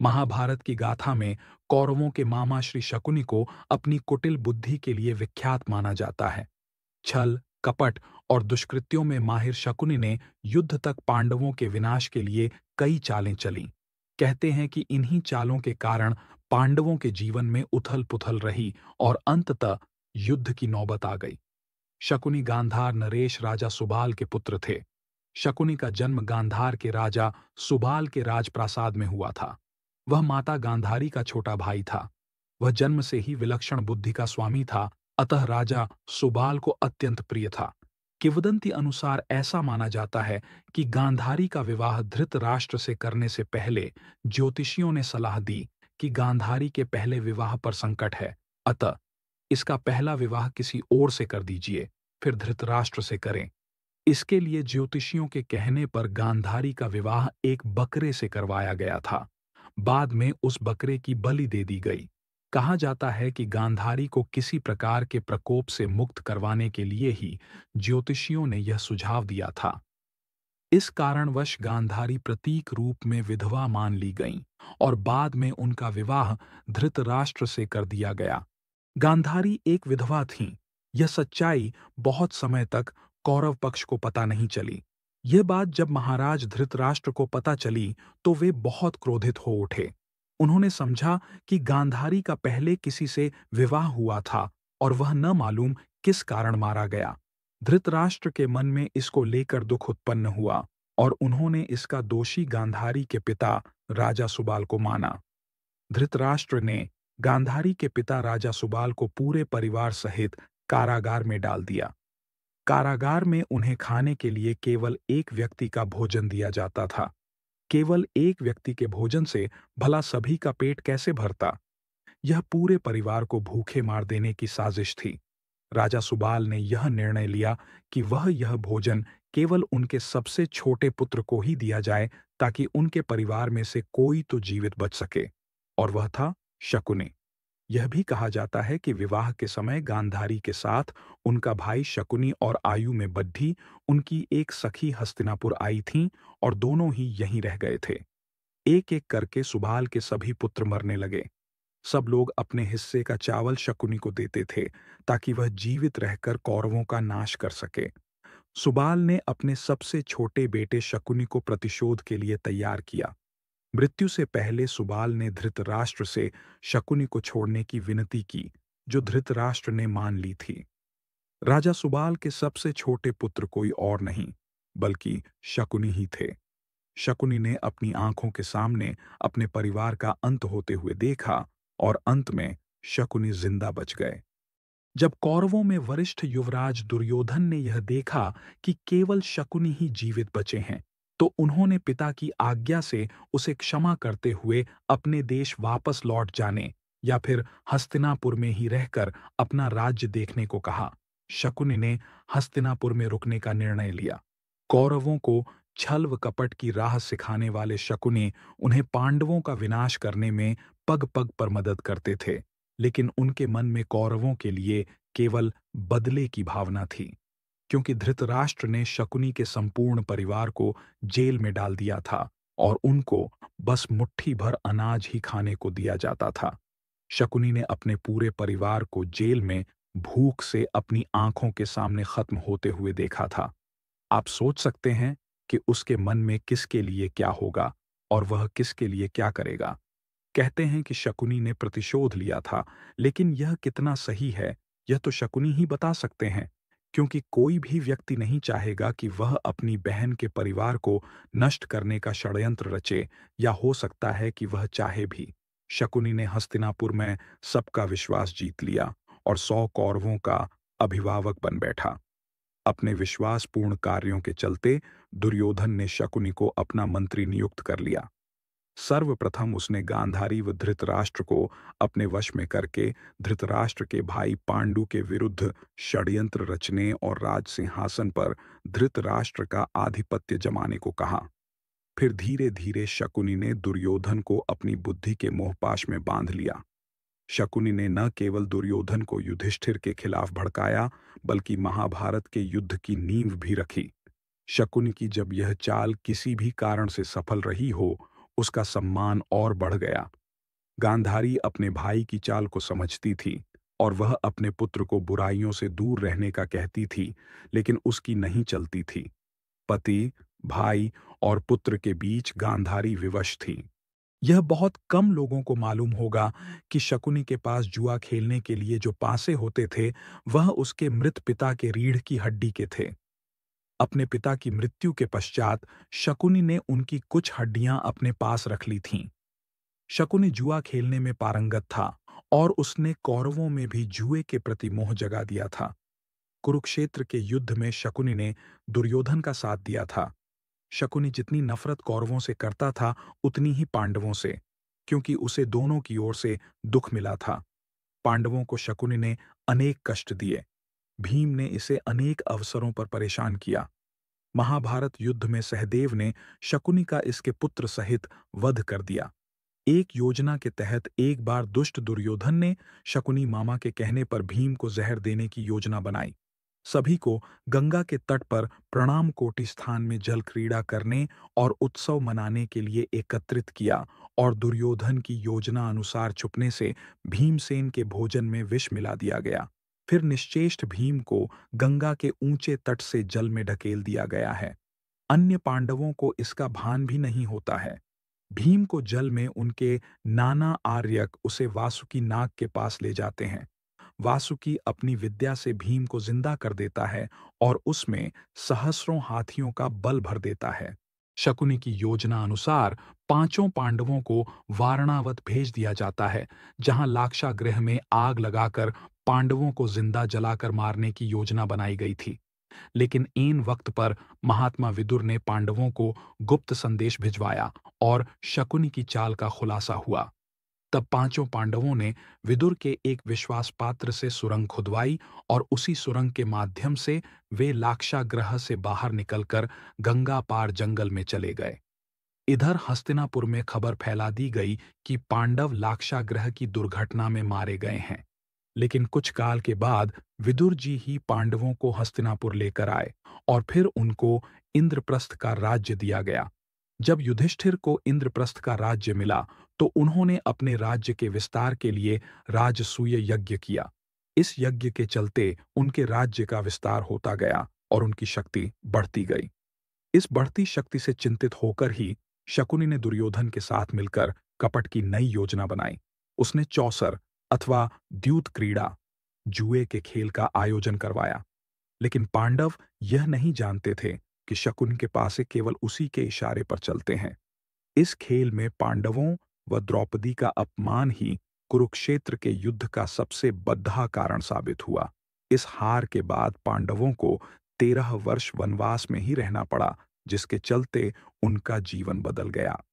महाभारत की गाथा में कौरवों के मामा श्री शकुनि को अपनी कुटिल बुद्धि के लिए विख्यात माना जाता है। छल, कपट और दुष्कृत्यों में माहिर शकुनि ने युद्ध तक पांडवों के विनाश के लिए कई चालें चलीं। कहते हैं कि इन्हीं चालों के कारण पांडवों के जीवन में उथल-पुथल रही और अंततः युद्ध की नौबत आ गई। शकुनि गांधार नरेश राजा सुबाल के पुत्र थे। शकुनि का जन्म गांधार के राजा सुबाल के राजप्रासाद में हुआ था। वह माता गांधारी का छोटा भाई था। वह जन्म से ही विलक्षण बुद्धि का स्वामी था, अतः राजा सुबाल को अत्यंत प्रिय था। किंवदंती अनुसार ऐसा माना जाता है कि गांधारी का विवाह धृतराष्ट्र से करने से पहले ज्योतिषियों ने सलाह दी कि गांधारी के पहले विवाह पर संकट है, अतः इसका पहला विवाह किसी और से कर दीजिए, फिर धृतराष्ट्र से करें। इसके लिए ज्योतिषियों के कहने पर गांधारी का विवाह एक बकरे से करवाया गया था। बाद में उस बकरे की बलि दे दी गई। कहा जाता है कि गांधारी को किसी प्रकार के प्रकोप से मुक्त करवाने के लिए ही ज्योतिषियों ने यह सुझाव दिया था। इस कारणवश गांधारी प्रतीक रूप में विधवा मान ली गईं और बाद में उनका विवाह धृतराष्ट्र से कर दिया गया। गांधारी एक विधवा थीं। यह सच्चाई बहुत समय तक कौरव पक्ष को पता नहीं चली। यह बात जब महाराज धृतराष्ट्र को पता चली तो वे बहुत क्रोधित हो उठे। उन्होंने समझा कि गांधारी का पहले किसी से विवाह हुआ था और वह न मालूम किस कारण मारा गया। धृतराष्ट्र के मन में इसको लेकर दुख उत्पन्न हुआ और उन्होंने इसका दोषी गांधारी के पिता राजा सुबाल को माना। धृतराष्ट्र ने गांधारी के पिता राजा सुबाल को पूरे परिवार सहित कारागार में डाल दिया। कारागार में उन्हें खाने के लिए केवल एक व्यक्ति का भोजन दिया जाता था। केवल एक व्यक्ति के भोजन से भला सभी का पेट कैसे भरता? यह पूरे परिवार को भूखे मार देने की साजिश थी। राजा सुबाल ने यह निर्णय लिया कि वह यह भोजन केवल उनके सबसे छोटे पुत्र को ही दिया जाए ताकि उनके परिवार में से कोई तो जीवित बच सके, और वह था शकुनि। यह भी कहा जाता है कि विवाह के समय गांधारी के साथ उनका भाई शकुनि और आयु में बड्ढी उनकी एक सखी हस्तिनापुर आई थीं और दोनों ही यहीं रह गए थे। एक-एक करके सुबाल के सभी पुत्र मरने लगे। सब लोग अपने हिस्से का चावल शकुनि को देते थे ताकि वह जीवित रहकर कौरवों का नाश कर सके। सुबाल ने अपने सबसे छोटे बेटे शकुनि को प्रतिशोध के लिए तैयार किया। मृत्यु से पहले सुबाल ने धृतराष्ट्र से शकुनि को छोड़ने की विनती की, जो धृतराष्ट्र ने मान ली थी। राजा सुबाल के सबसे छोटे पुत्र कोई और नहीं, बल्कि शकुनि ही थे। शकुनि ने अपनी आंखों के सामने अपने परिवार का अंत होते हुए देखा और अंत में शकुनि जिंदा बच गए। जब कौरवों में वरिष्ठ युवराज दुर्योधन ने यह देखा कि केवल शकुनि ही जीवित बचे हैं, तो उन्होंने पिता की आज्ञा से उसे क्षमा करते हुए अपने देश वापस लौट जाने या फिर हस्तिनापुर में ही रहकर अपना राज्य देखने को कहा। शकुनि ने हस्तिनापुर में रुकने का निर्णय लिया। कौरवों को छल व कपट की राह सिखाने वाले शकुनि उन्हें पांडवों का विनाश करने में पग-पग पर मदद करते थे, लेकिन उनके मन में कौरवों के लिए केवल बदले की भावना थी, क्योंकि धृतराष्ट्र ने शकुनि के संपूर्ण परिवार को जेल में डाल दिया था और उनको बस मुट्ठी भर अनाज ही खाने को दिया जाता था। शकुनि ने अपने पूरे परिवार को जेल में भूख से अपनी आंखों के सामने खत्म होते हुए देखा था। आप सोच सकते हैं कि उसके मन में किसके लिए क्या होगा और वह किसके लिए क्या करेगा। कहते हैं कि शकुनि ने प्रतिशोध लिया था, लेकिन यह कितना सही है, यह तो शकुनि ही बता सकते हैं, क्योंकि कोई भी व्यक्ति नहीं चाहेगा कि वह अपनी बहन के परिवार को नष्ट करने का षड्यंत्र रचे, या हो सकता है कि वह चाहे भी। शकुनि ने हस्तिनापुर में सबका विश्वास जीत लिया और 100 कौरवों का अभिभावक बन बैठा। अपने विश्वासपूर्ण कार्यों के चलते दुर्योधन ने शकुनि को अपना मंत्री नियुक्त कर लिया। सर्वप्रथम उसने गांधारी व धृतराष्ट्र को अपने वश में करके धृतराष्ट्र के भाई पांडु के विरुद्ध षड्यंत्र रचने और राज सिंहासन पर धृतराष्ट्र का आधिपत्य जमाने को कहा। फिर धीरे धीरे शकुनि ने दुर्योधन को अपनी बुद्धि के मोहपाश में बांध लिया। शकुनि ने न केवल दुर्योधन को युधिष्ठिर के खिलाफ भड़काया, बल्कि महाभारत के युद्ध की नींव भी रखी। शकुनि की जब यह चाल किसी भी कारण से सफल रही हो, उसका सम्मान और बढ़ गया। गांधारी अपने भाई की चाल को समझती थी और वह अपने पुत्र को बुराइयों से दूर रहने का कहती थी, लेकिन उसकी नहीं चलती थी। पति, भाई और पुत्र के बीच गांधारी विवश थी। यह बहुत कम लोगों को मालूम होगा कि शकुनी के पास जुआ खेलने के लिए जो पासे होते थे, वह उसके मृत पिता के रीढ़ की हड्डी के थे। अपने पिता की मृत्यु के पश्चात शकुनी ने उनकी कुछ हड्डियां अपने पास रख ली थीं। शकुनी जुआ खेलने में पारंगत था और उसने कौरवों में भी जुए के प्रति मोह जगा दिया था। कुरुक्षेत्र के युद्ध में शकुनी ने दुर्योधन का साथ दिया था। शकुनी जितनी नफरत कौरवों से करता था, उतनी ही पांडवों से, क्योंकि उसे दोनों की ओर से दुख मिला था। पांडवों को शकुनी ने अनेक कष्ट दिए। भीम ने इसे अनेक अवसरों पर परेशान किया। महाभारत युद्ध में सहदेव ने शकुनी का इसके पुत्र सहित वध कर दिया। एक योजना के तहत एक बार दुष्ट दुर्योधन ने शकुनी मामा के कहने पर भीम को जहर देने की योजना बनाई। सभी को गंगा के तट पर प्रणाम कोटि स्थान में जल क्रीड़ा करने और उत्सव मनाने के लिए एकत्रित किया और दुर्योधन की योजना अनुसार छुपने से भीमसेन के भोजन में विष मिला दिया गया। फिर निश्चेष्ट भीम को गंगा के ऊंचे तट से जल में ढकेल दिया गया है। अन्य पांडवों को इसका भान भी नहीं होता है। भीम को जल में उनके नाना आर्यक उसे वासुकी नाग के पास ले जाते हैं। वासुकी अपनी विद्या से भीम को जिंदा कर देता है और उसमें सहस्रों हाथियों का बल भर देता है। शकुनी की योजना अनुसार पांचों पांडवों को वारणावत भेज दिया जाता है, जहां लाक्षागृह में आग लगाकर पांडवों को जिंदा जलाकर मारने की योजना बनाई गई थी। लेकिन ऐन वक्त पर महात्मा विदुर ने पांडवों को गुप्त संदेश भिजवाया और शकुनी की चाल का खुलासा हुआ। तब पांचों पांडवों ने विदुर के एक विश्वास पात्र से सुरंग खुदवाई और उसी सुरंग के माध्यम से वे लाक्षागृह से बाहर निकलकर गंगा पार जंगल में चले गए। इधर हस्तिनापुर में खबर फैला दी गई कि पांडव लाक्षागृह की दुर्घटना में मारे गए हैं। लेकिन कुछ काल के बाद विदुर जी ही पांडवों को हस्तिनापुर लेकर आए और फिर उनको इंद्रप्रस्थ का राज्य दिया गया। जब युधिष्ठिर को इंद्रप्रस्थ का राज्य मिला, तो उन्होंने अपने राज्य के विस्तार के लिए राजसूय यज्ञ किया। इस यज्ञ के चलते उनके राज्य का विस्तार होता गया और उनकी शक्ति बढ़ती गई। इस बढ़ती शक्ति से चिंतित होकर ही शकुनी ने दुर्योधन के साथ मिलकर कपट की नई योजना बनाई। उसने चौसर अथवा द्यूत क्रीड़ा, जुए के खेल का आयोजन करवाया। लेकिन पांडव यह नहीं जानते थे कि शकुन के पासे केवल उसी के इशारे पर चलते हैं। इस खेल में पांडवों व द्रौपदी का अपमान ही कुरुक्षेत्र के युद्ध का सबसे बद्धा कारण साबित हुआ। इस हार के बाद पांडवों को 13 वर्ष वनवास में ही रहना पड़ा, जिसके चलते उनका जीवन बदल गया।